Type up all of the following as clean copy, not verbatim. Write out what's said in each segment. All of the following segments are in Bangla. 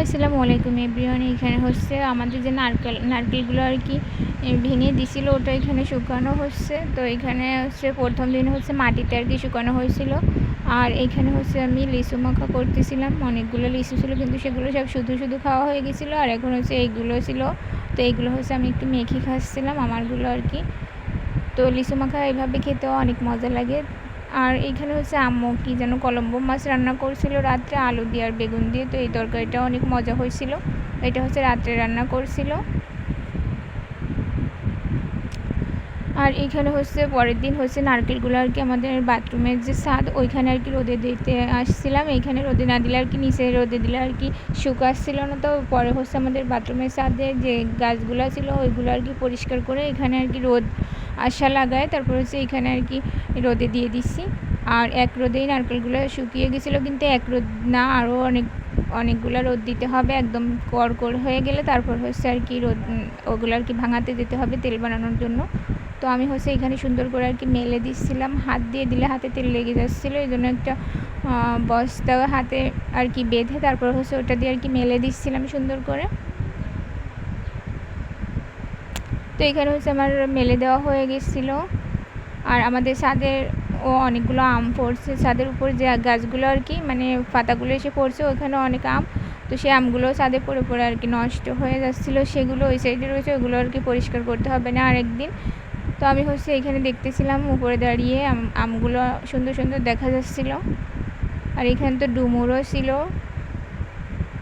আসসালামু আলাইকুম এভরিওয়ান। এখানে হচ্ছে আমাদের যে নারকেলগুলো আর কি ভেঙে দিছিল, ওটা এখানে শুকানো হচ্ছে। তো এখানে হচ্ছে প্রথম দিন হচ্ছে মাটিতে আর কি শুকানো হয়েছিল। আর এখানে হচ্ছে আমি লিচু মাখা করতেছিলাম। অনেকগুলো লিচু ছিল, কিন্তু সেগুলো সব শুধু শুধু খাওয়া হয়ে গেছিলো। আর এখন হচ্ছে এইগুলো ছিল, তো এইগুলো হচ্ছে আমি একটু মেখে খাচ্ছিলাম আমারগুলো আর কি। তো লিচু মাখা এভাবে খেতেও অনেক মজা লাগে। আর এইখানে হচ্ছে আম্মু কি যেন কলম্বো মাছ রান্না করছিল রাত্রে, আলু দিয়ে আর বেগুন দিয়ে। তো এই তরকারিটা অনেক মজা হয়েছিল। এটা হচ্ছে রাত্রে রান্না করছিল। আর এইখানে হচ্ছে পরের দিন হচ্ছে নারকেলগুলো আর কি আমাদের বাথরুমের যে ছাদ, ওইখানে আর কি রোদে দিতে আসছিলাম। এইখানে রোদে না দিলে আর কি নিচে রোদে দিলে আর কি শুকাচ্ছিল না। তো পরে হচ্ছে আমাদের বাথরুমের ছাদে যে গাছগুলো ছিল ওইগুলো আর কি পরিষ্কার করে এখানে আর কি রোদ আসা লাগায়, তারপর হচ্ছে এখানে আর কি রোদে দিয়ে দিচ্ছি। আর এক রোদেই নারকেলগুলো শুকিয়ে গেছিলো, কিন্তু এক রোদ না, আরও অনেকগুলো রোদ দিতে হবে। একদম কড়কড় হয়ে গেলে তারপর হচ্ছে আর কি রোদ ওগুলো আর কি ভাঙাতে দিতে হবে তেল বানানোর জন্য। তো আমি হচ্ছে এখানে সুন্দর করে আর কি মেলে দিচ্ছিলাম। হাত দিয়ে দিলে হাতে তেল লেগে যাচ্ছিলো, এই জন্য একটা বস্তা হাতে আর কি বেঁধে তারপর হচ্ছে ওটা দিয়ে আর কি মেলে দিচ্ছিলাম সুন্দর করে। তো এখানে হচ্ছে আমার মেলে দেওয়া হয়ে গেছিলো। আর আমাদের ছাদের অনেকগুলো আম পড়ছে, ছাদের উপর যে গাছগুলো আর কি মানে পাতাগুলো এসে পড়ছে, ওখানে অনেক আম। তো সেই আমগুলো ছাদে পড়ে পড়ে আর কি নষ্ট হয়ে যাচ্ছিলো। সেগুলো ওই সাইডে রয়েছে, ওগুলো আর কি পরিষ্কার করতে হবে না আরেকদিন। তো আমি হচ্ছে এখানে দেখতেছিলাম উপরে দাঁড়িয়ে, আমগুলো সুন্দর সুন্দর দেখা যাচ্ছিল। আর এখানে তো ডুমুরও ছিল,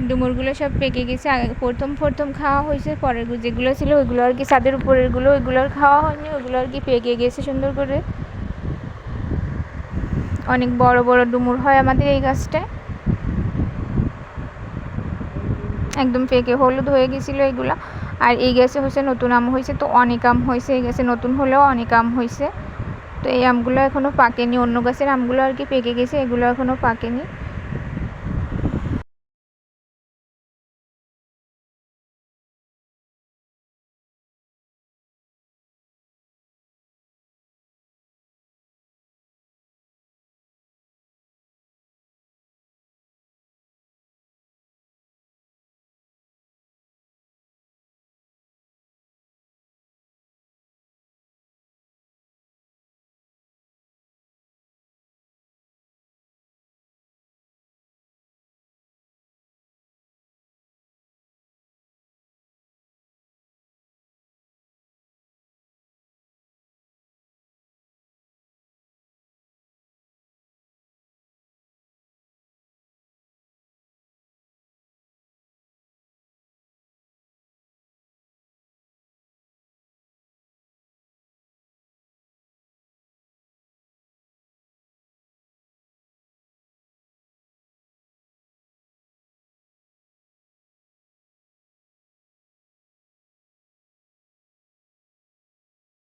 ডুমুরগুলো সব পেকে গেছে। প্রথম প্রথম খাওয়া হয়েছে, পরের যেগুলো ছিল ওইগুলো আর কি ছাদের উপরেরগুলো ওইগুলো আর খাওয়া হয়নি, ওইগুলো আর কি পেকে গেছে সুন্দর করে। অনেক বড় বড় ডুমুর হয় আমাদের এই গাছটায়, একদম পেকে হলুদ হয়ে গেছিলো এগুলো। আর এই গাছে হচ্ছে নতুন আম হয়েছে, তো অনেক আম হয়েছে এই গাছে, নতুন হলেও অনেক আম হয়েছে। তো এই আমগুলো এখনও পাকেনি, অন্য গাছের আমগুলো আর কি পেকে গেছে, এগুলো এখনও পাকেনি।